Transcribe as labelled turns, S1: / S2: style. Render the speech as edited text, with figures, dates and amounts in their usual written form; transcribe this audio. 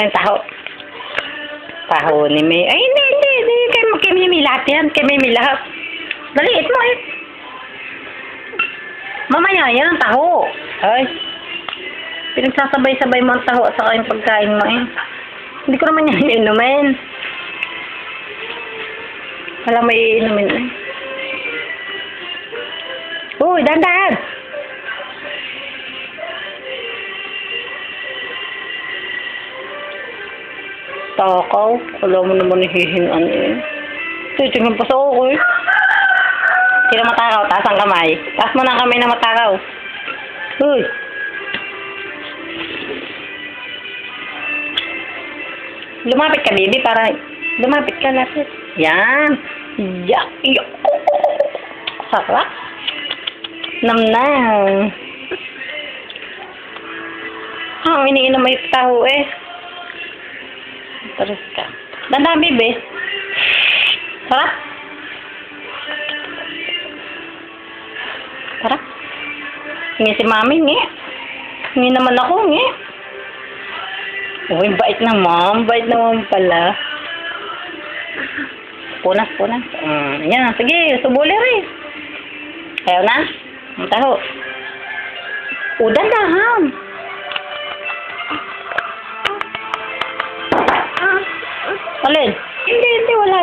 S1: Ay, taho. Taho ni May. Ay, hindi. Kay Mimi lahat yan. Kay Mimi lahat. Daliit mo eh. Mamaya yan ang taho. Ay. Pinagsasabay-sabay mo ang taho at saka yung pagkain mo eh. Hindi ko naman yan iinumin. Wala may iinumin eh. Uy, dahan-dahan! Takaw. Alam mo naman hihingan eh. Titingin pa sa ako eh. Sino matakaw? Taas ang kamay. Taas mo na ang kamay na matakaw. Uy. Lumapit ka, baby, para lumapit ka, lapit. Yan. Yak. Sarap. Namnam. Ah, iniinom may taho eh. Terus ka. Dandan, baby. Sarap. Sarap. Hingi si mami, ngi. Hingi naman ako, ngi. Uy, bait naman. Bait naman pala. Punas. Yan, sige. Subuli rin. Ayaw na? Ang taho. Dahan. Alin? Hindi, wala.